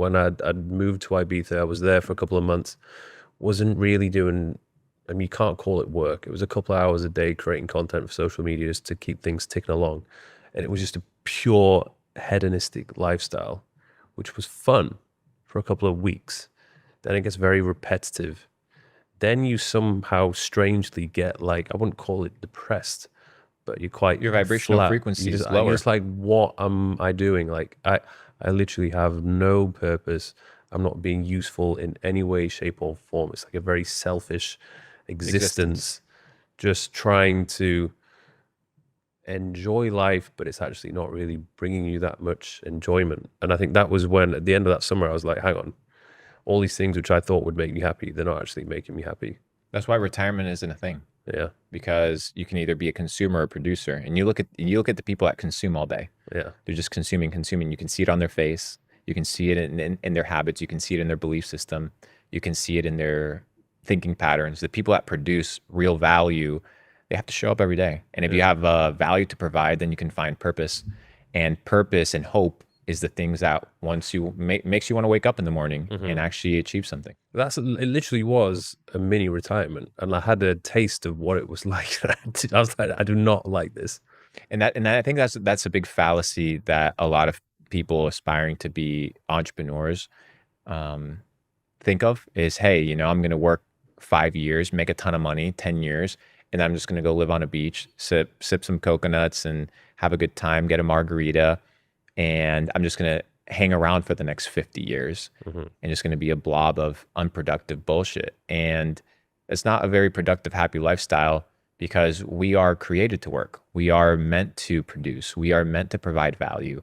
when I'd moved to Ibiza. I was there for a couple of months. Wasn't really doing, I mean, you can't call it work. It was a couple of hours a day creating content for social media just to keep things ticking along. And it was just a pure hedonistic lifestyle, which was fun for a couple of weeks. Then it gets very repetitive. Then you somehow strangely get like, I wouldn't call it depressed, but you're quite Your vibrational flat. frequency is You're lower. just like, what am I doing? Like I literally have no purpose. I'm not being useful in any way, shape, or form. It's like a very selfish existence, just trying to enjoy life, but it's actually not really bringing you that much enjoyment. And I think that was when, at the end of that summer, I was like, hang on, all these things which I thought would make me happy, they're not actually making me happy. That's why retirement isn't a thing, Yeah, because you can either be a consumer or a producer. And you look at the people that consume all day. yeah, They're just consuming, consuming. You can see it on their face. You can see it in their habits. You can see it in their belief system. You can see it in their thinking patterns. The people that produce real value, they have to show up every day. And if you have value to provide, then you can find purpose. And purpose and hope is the things that once you makes you want to wake up in the morning and actually achieve something. it literally was a mini retirement, and I had a taste of what it was like. I was like, I do not like this. And I think that's a big fallacy that a lot of people aspiring to be entrepreneurs um, think of is, hey, I'm going to work 5 years, make a ton of money, 10 years, and I'm just going to go live on a beach, sip some coconuts and have a good time, get a margarita, and I'm just going to hang around for the next 50 years and just going to be a blob of unproductive bullshit. And it's not a very productive, happy lifestyle, because we are created to work. We are meant to produce. We are meant to provide value.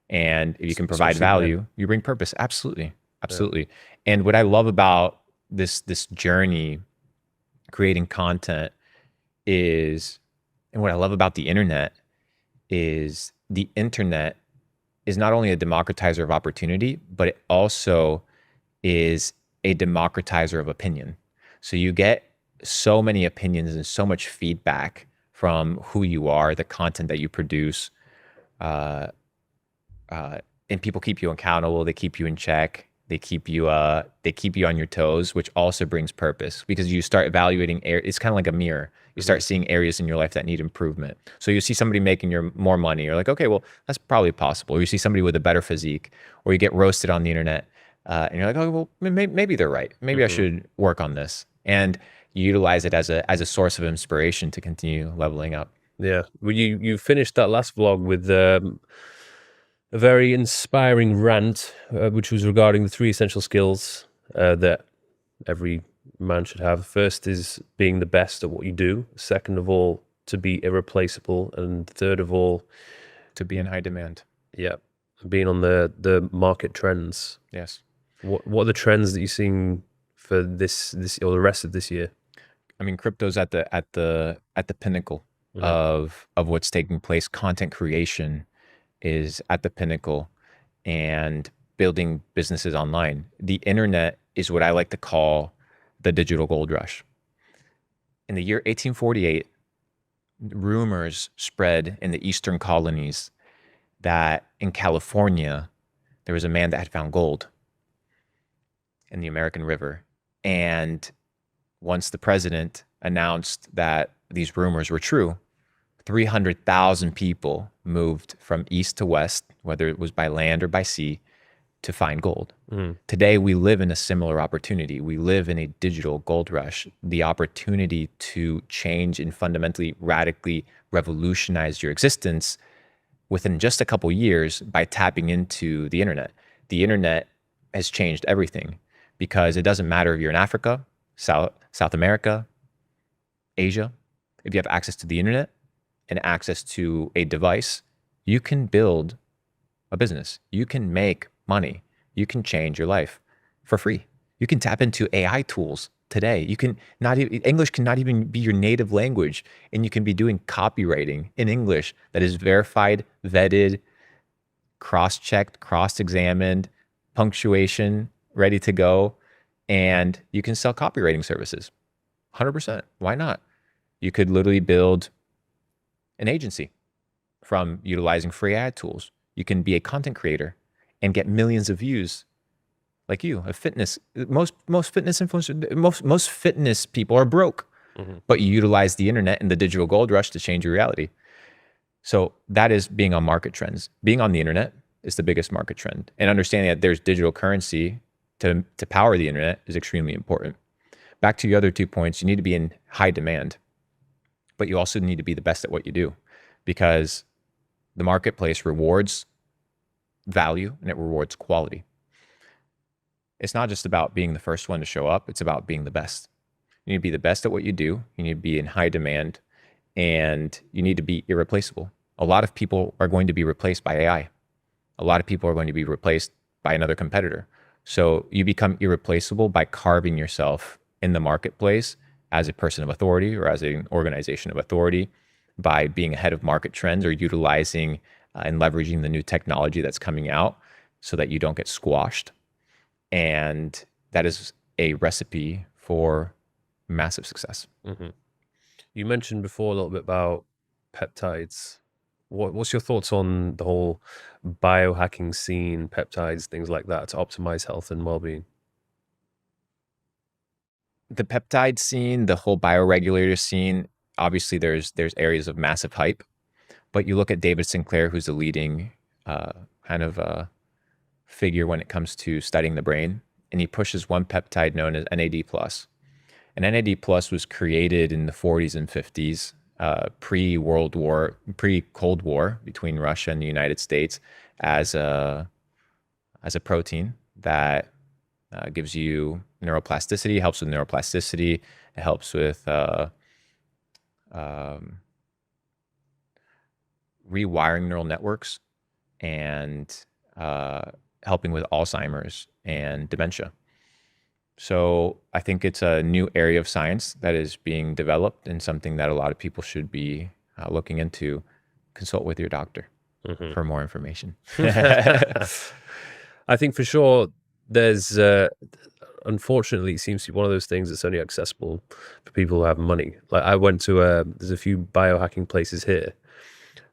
And if you can provide value, you bring purpose. Absolutely. Absolutely. Yeah. And what I love about this journey creating content is, and what I love about the internet is not only a democratizer of opportunity, but it also is a democratizer of opinion. So you get so many opinions and so much feedback from who you are, the content that you produce, and people keep you accountable. They keep you in check. They keep you on your toes, which also brings purpose, because you start evaluating. It's kind of like a mirror. You start seeing areas in your life that need improvement. So you see somebody making more money. You're like, okay, well, that's probably possible. Or you see somebody with a better physique, or you get roasted on the internet, and you're like, oh, well, maybe they're right. Maybe I should work on this. And you utilize it as a source of inspiration to continue leveling up. Yeah. Well, you finished that last vlog with a very inspiring rant, which was regarding the 3 essential skills that every man should have. First is being the best at what you do. Second of all, to be irreplaceable. And third of all, to be in high demand. Yeah. Being on the market trends. Yes. What are the trends that you're seeing for this or the rest of this year? I mean, crypto's at the pinnacle of what's taking place. Content creation is at the pinnacle, and building businesses online. The internet is what I like to call the digital gold rush. In the year 1848, rumors spread in the eastern colonies that in California, there was a man that had found gold in the American River. And once the president announced that these rumors were true, 300,000 people moved from east to west, whether it was by land or by sea, to find gold. Today, we live in a similar opportunity. We live in a digital gold rush. The opportunity to change and fundamentally, radically revolutionize your existence within just a couple years by tapping into the internet. The internet has changed everything, because it doesn't matter if you're in Africa, South America, Asia. If you have access to the internet and access to a device, you can build a business. You can make money. You can change your life for free. You can tap into AI tools today. English cannot even be your native language, and you can be doing copywriting in English that is verified, vetted, cross-checked, cross-examined, punctuation ready to go, and you can sell copywriting services. 100%. Why not? You could literally build an agency from utilizing free ad tools. You can be a content creator and get millions of views like you, a fitness. Most fitness influencers, most fitness people are broke, but you utilize the internet and the digital gold rush to change your reality. So that is being on market trends. Being on the internet is the biggest market trend, and understanding that there's digital currency to power the internet is extremely important. Back to your other 2 points, you need to be in high demand, but you also need to be the best at what you do, because the marketplace rewards value and it rewards quality. It's not just about being the first one to show up, it's about being the best. You need to be the best at what you do, you need to be in high demand, and you need to be irreplaceable. A lot of people are going to be replaced by AI. A lot of people are going to be replaced by another competitor. So you become irreplaceable by carving yourself in the marketplace as a person of authority or as an organization of authority, by being ahead of market trends or utilizing and leveraging the new technology that's coming out so that you don't get squashed. And that is a recipe for massive success. You mentioned before a little bit about peptides. What's your thoughts on the whole biohacking scene, peptides, things like that, to optimize health and well-being? The peptide scene, the whole bioregulator scene, obviously there's areas of massive hype, but you look at David Sinclair, who's a leading kind of figure when it comes to studying the brain, and he pushes one peptide known as NAD+. And NAD+ was created in the 40s and 50s, pre-Cold War between Russia and the United States, as a protein that gives you neuroplasticity, helps with neuroplasticity. It helps with rewiring neural networks and helping with Alzheimer's and dementia. So I think it's a new area of science that is being developed and something that a lot of people should be looking into. Consult with your doctor for more information. I think for sure there's, unfortunately, it seems to be one of those things that's only accessible for people who have money. Like I went to, there's a few biohacking places here.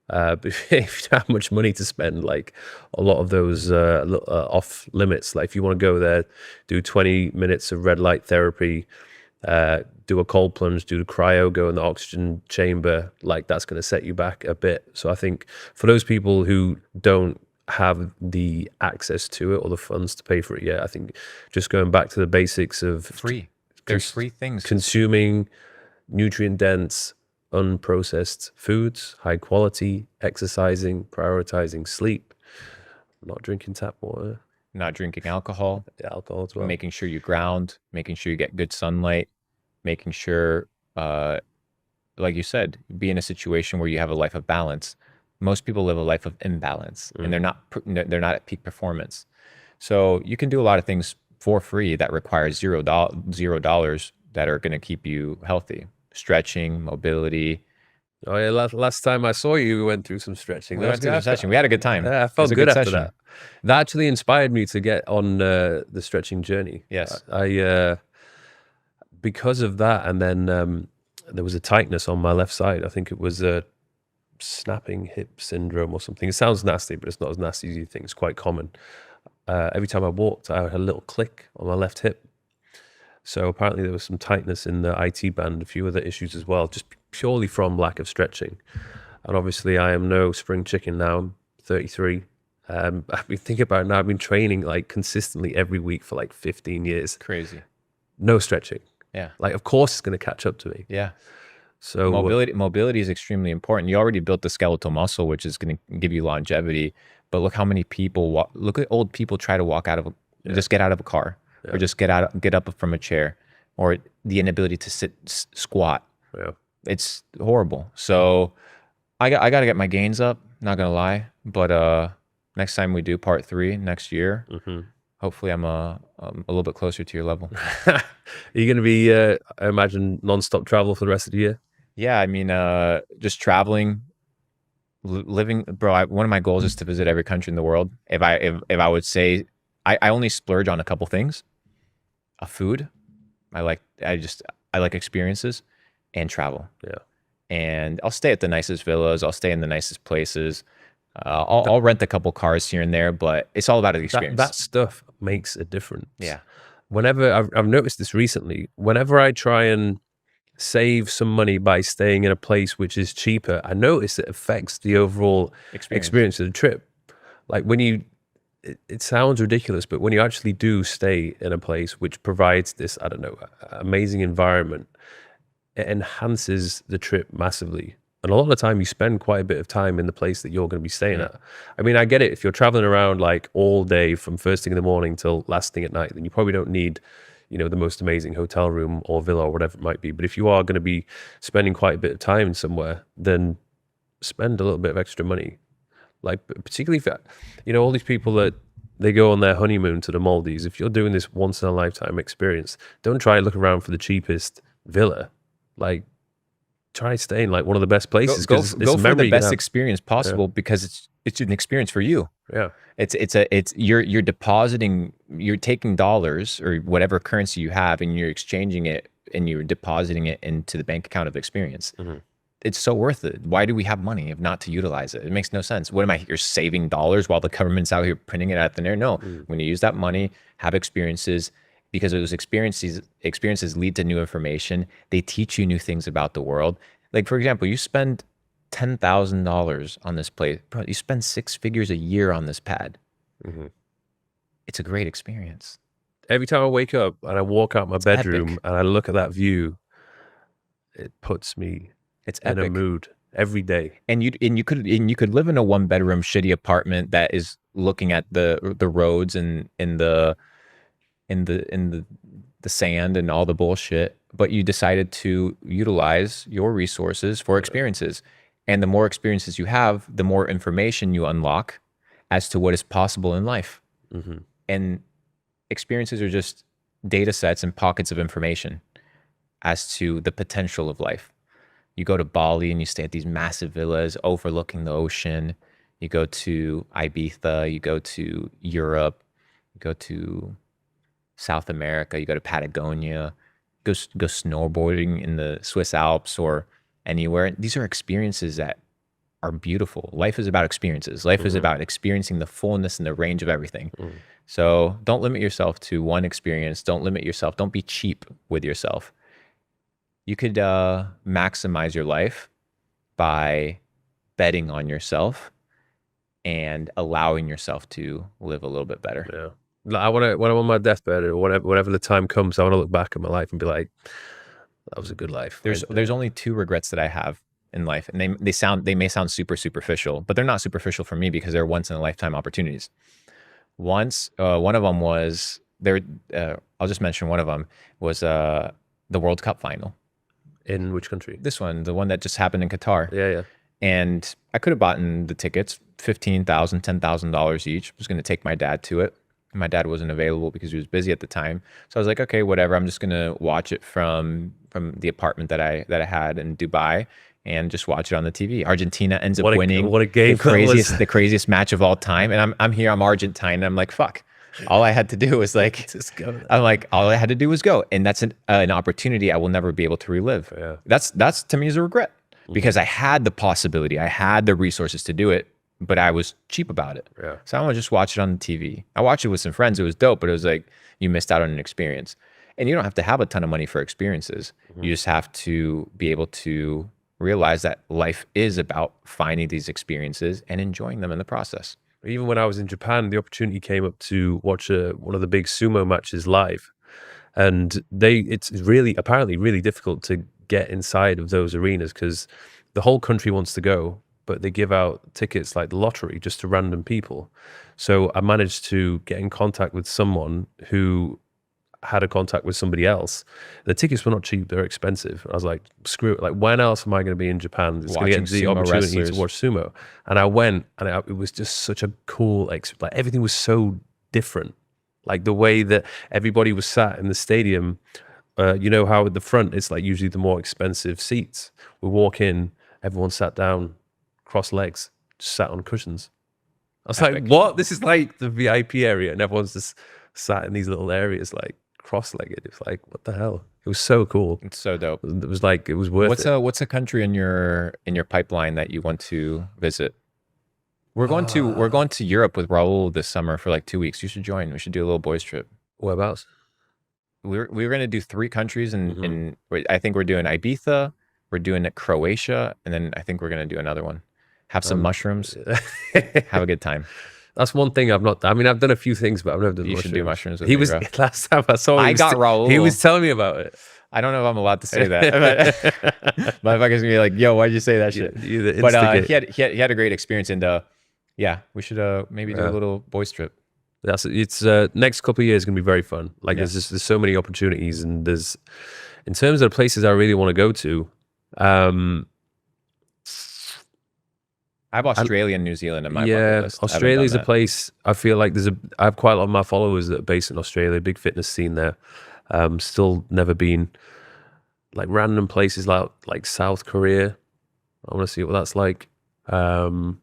But if you don't have much money to spend, like a lot of those off limits. Like if you want to go there, do 20 minutes of red light therapy, do a cold plunge, do the cryo, go in the oxygen chamber, like that's going to set you back a bit. So I think for those people who don't have the access to it or the funds to pay for it yet, I think just going back to the basics of There's free things. consuming nutrient dense, unprocessed foods, high quality, exercising, prioritizing sleep, not drinking tap water, Not drinking alcohol, alcohol as well. making sure you ground, making sure you get good sunlight, making sure, like you said, be in a situation where you have a life of balance. Most people live a life of imbalance, and they're not at peak performance. So you can do a lot of things for free that require $0 that are going to keep you healthy. Stretching, mobility. Oh yeah, last time I saw you, we went through some stretching. We went through the session. We had a good time. Yeah, I It was felt a good after session. that. That actually inspired me to get on the stretching journey. Yes. I because of that, and then there was a tightness on my left side. I think it was a snapping hip syndrome or something. It sounds nasty, but it's not as nasty as you think. It's quite common. Every time I walked, I had a little click on my left hip. So apparently there was some tightness in the IT band, a few other issues as well, just purely from lack of stretching. And obviously I am no spring chicken now. I'm 33. I've been thinking about it now. I've been training like consistently every week for like 15 years. Crazy. No stretching. Yeah. Like, of course it's going to catch up to me. Yeah. So Mobility is extremely important. You already built the skeletal muscle, which is going to give you longevity. But look how many people look at old people try to walk out of just get out of a car, or just get up from a chair, or the inability to squat. Yeah. It's horrible. So I got to get my gains up. Not gonna lie, but next time we do part 3 next year, hopefully I'm a little bit closer to your level. Are you going to be, I imagine, non-stop travel for the rest of the year? Yeah, I mean, just traveling, living, bro. One of my goals is to visit every country in the world. If I would say, I only splurge on a couple things: food. I like experiences, and travel. Yeah. And I'll stay at the nicest villas. I'll stay in the nicest places. I'll rent a couple cars here and there, but it's all about the experience. That stuff makes a difference. Yeah. Whenever I've noticed this recently, whenever I try and save some money by staying in a place which is cheaper, I notice it affects the overall experience of the trip. Like when you, it sounds ridiculous, but when you actually do stay in a place which provides this, I don't know, amazing environment, it enhances the trip massively. And a lot of the time you spend quite a bit of time in the place that you're going to be staying at. I mean, I get it. If you're traveling around like all day from first thing in the morning till last thing at night, then you probably don't need, you know, the most amazing hotel room or villa or whatever it might be. But if you are going to be spending quite a bit of time somewhere, then spend a little bit of extra money. Like particularly if, you know, all these people that they go on their honeymoon to the Maldives. If you're doing this once in a lifetime experience, don't try and look around for the cheapest villa. Like, try staying like one of the best places. Go for the best experience possible, because it's an experience for you. Yeah. You're depositing, you're taking dollars or whatever currency you have, and you're exchanging it and you're depositing it into the bank account of experience. It's so worth it. Why do we have money if not to utilize it? It makes no sense. What am I? You're saving dollars while the government's out here printing it out the air? No, when you use that money, have experiences, because those experiences lead to new information. They teach you new things about the world. Like, for example, you spend $10,000 on this place, bro, you spend 6 figures a year on this pad. It's a great experience. Every time I wake up and I walk out my bedroom and I look at that view, it puts me in a mood every day. And you could live in a 1-bedroom shitty apartment that is looking at the roads and in the sand and all the bullshit, but you decided to utilize your resources for experiences. And the more experiences you have, the more information you unlock as to what is possible in life. And experiences are just data sets and pockets of information as to the potential of life. You go to Bali and you stay at these massive villas overlooking the ocean. You go to Ibiza, you go to Europe, you go to South America, you go to Patagonia, go snowboarding in the Swiss Alps or anywhere. These are experiences that are beautiful. Life is about experiences. Life is about experiencing the fullness and the range of everything. So don't limit yourself to one experience. Don't limit yourself. Don't be cheap with yourself. You could maximize your life by betting on yourself and allowing yourself to live a little bit better. Yeah. Like when I'm on my deathbed or whenever the time comes, I want to look back at my life and be like, that was a good life. There's only 2 regrets that I have in life, and they may sound super superficial, but they're not superficial for me because they're once in a lifetime opportunities. One of them was there. I'll just mention one of them was the World Cup final. In which country? This one, the one that just happened in Qatar. Yeah. And I could have bought the tickets, $15,000, $10,000 each. I was going to take my dad to it. My dad wasn't available because he was busy at the time. So I was like, okay, whatever. I'm just going to watch it from the apartment that I had in Dubai and just watch it on the TV. Argentina ends up winning. What a game. The craziest match of all time. And I'm here, I'm Argentine. And I'm like, fuck. All I had to do was like, just go. I'm like, all I had to do was go. And that's an opportunity I will never be able to relive. Yeah. That's to me is a regret because I had the possibility, I had the resources to do it, but I was cheap about it. Yeah. So I want to just watch it on the TV. I watched it with some friends. It was dope, but it was like, you missed out on an experience. And you don't have to have a ton of money for experiences. You just have to be able to realize that life is about finding these experiences and enjoying them in the process. Even when I was in Japan, the opportunity came up to watch one of the big sumo matches live. And it's apparently really difficult to get inside of those arenas because the whole country wants to go, but they give out tickets like the lottery just to random people. So I managed to get in contact with someone who had a contact with somebody else. The tickets were not cheap, they're expensive. I was like, screw it, like when else am I going to be in Japan? It's going to get the opportunity to watch sumo. And I went and it was just such a cool, like everything was so different. Like the way that everybody was sat in the stadium, you know how at the front, it's like usually the more expensive seats. We walk in, everyone sat down, crossed legs, just sat on cushions. I was like, what? This is like the VIP area and everyone's just sat in these little areas like cross-legged. It's like, what the hell? It was so cool. It's so dope. It was like, it was worth it. What's a country in your pipeline that you want to visit? we're going to Europe with Raul this summer for like 2 weeks. You should join. We should do a little boys trip. Whereabouts? We were going to do 3 countries, and Hmm. I think we're doing Ibiza, we're doing Croatia, and then I think we're going to do another one. Have some Um, mushrooms, have a good time. that's one thing I've not. I mean, I've done a few things, but I've never done You should do mushrooms. mushrooms with He me, was bro. last time I saw. I got He Raul. was telling me about it. I don't know if I'm allowed to say that. Motherfuckers gonna be like, "Yo, why'd you say that shit?" You the But instigate. he had a great experience, and yeah, we should maybe do a little boys trip. It's next couple of years gonna be very fun. Like Yeah. there's so many opportunities, and there's in terms of the places I really want to go to. Um, I have Australia and New Zealand in my bucket yeah, list. I haven't done Australia's a that. place. I feel like I have quite a lot of my followers that are based in Australia. Big fitness scene there. Still never been like random places like South Korea. I want to see what that's like. Um,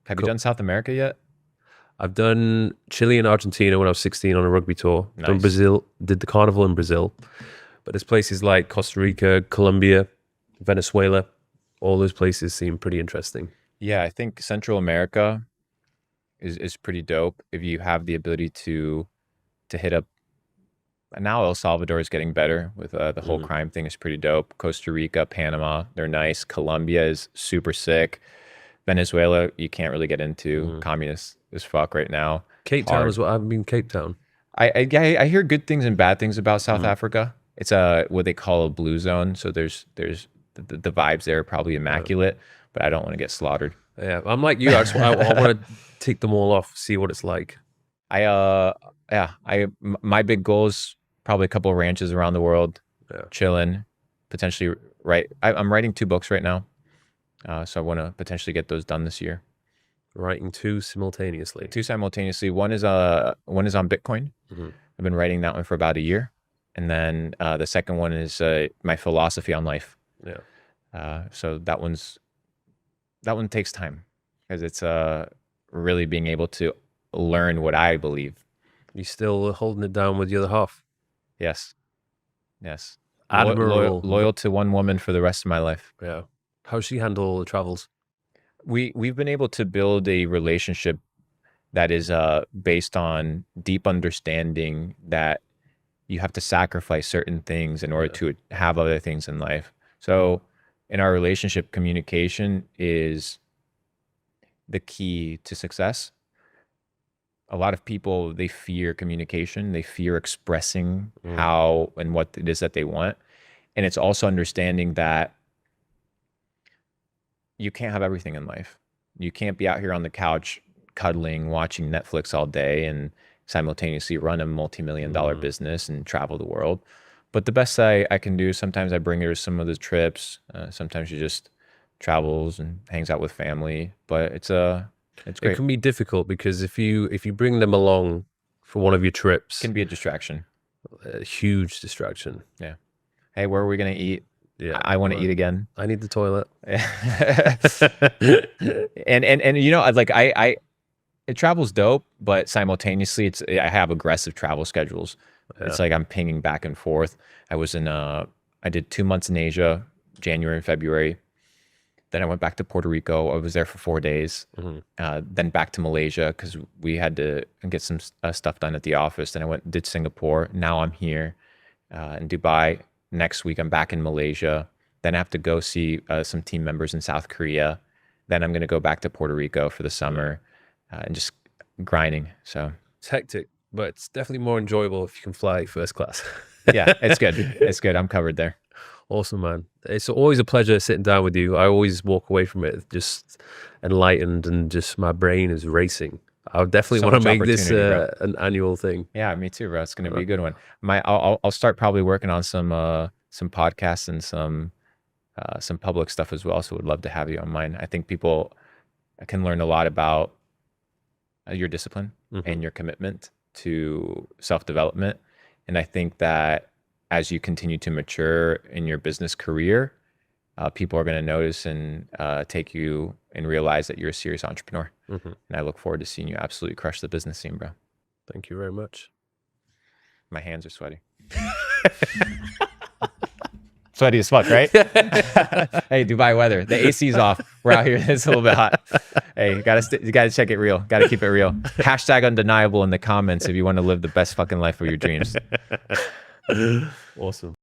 Have you Cool. done South America yet? I've done Chile and Argentina when I was 16 on a rugby tour. Done Nice. Brazil, did the carnival in Brazil. But there's places like Costa Rica, Colombia, Venezuela. All those places seem pretty interesting. Yeah, I think Central America is pretty dope if you have the ability to hit up. And now El Salvador is getting better with the whole Mm. crime thing is pretty dope. Costa Rica, Panama, they're nice. Colombia is super sick. Venezuela, you can't really get into. Mm. Communist as fuck right now. Cape Town as well. I haven't been Cape Town. I hear good things and bad things about South Mm. Africa. It's what they call a blue zone. So there's the vibes there are probably immaculate, but I don't want to get slaughtered. Yeah, I'm like you. I want to tick them all off, see what it's like. My big goal is probably a couple of ranches around the world, Yeah. chilling, potentially I'm writing 2 books right now. So I want to potentially get those done this year. Writing two simultaneously. 2 simultaneously. One is on Bitcoin. Mhm. I've been writing that one for about a year. And then the second one is my philosophy on life. Yeah. So that one takes time because it's really being able to learn what I believe. You still holding it down with the other half. Yes. Yes. Admirable. Loyal to one woman for the rest of my life. Yeah. How's she handle all the travels? We've been able to build a relationship that is based on deep understanding that you have to sacrifice certain things in order to have other things in life. So in our relationship, communication is the key to success. A lot of people, they fear communication. They fear expressing how and what it is that they want. And it's also understanding that you can't have everything in life. You can't be out here on the couch cuddling, watching Netflix all day and simultaneously run a multi-million-dollar business and travel the world. But the best I can do, sometimes I bring her to some of the trips. Sometimes she just travels and hangs out with family. But it's great. It can be difficult because if you bring them along for one of your trips, It can be a distraction. a huge distraction. Yeah. Hey, where are we gonna eat? Yeah. I want to eat again. I need the toilet. and you know, I it travels dope, but simultaneously I have aggressive travel schedules. It's like I'm pinging back and forth. I did 2 months in Asia, January and February. Then I went back to Puerto Rico. I was there for 4 days. Then back to Malaysia because we had to get some stuff done at the office. Then I did Singapore. Now I'm here in Dubai. Next week I'm back in Malaysia. Then I have to go see some team members in South Korea. Then I'm going to go back to Puerto Rico for the summer and just grinding. So It's hectic, but it's definitely more enjoyable if you can fly first class. yeah, it's good. It's good. I'm covered there. Awesome, man. It's always a pleasure sitting down with you. I always walk away from it just enlightened and just my brain is racing. I would definitely So want to much make this opportunity, bro. an annual thing. Yeah, me too, bro. It's gonna be a good one. I'll start probably working on some podcasts and some public stuff as well. So would love to have you on mine. I think people can learn a lot about your discipline and your commitment to self-development. And I think that as you continue to mature in your business career, people are going to notice and take you and realize that you're a serious entrepreneur. And I look forward to seeing you absolutely crush the business scene, bro. Thank you very much. My hands are sweaty. Sweaty as fuck, right? Hey, Dubai weather. The AC's off. We're out here. It's a little bit hot. Hey, you gotta check it real. Gotta keep it real. Hashtag undeniable in the comments if you want to live the best fucking life of your dreams. Awesome.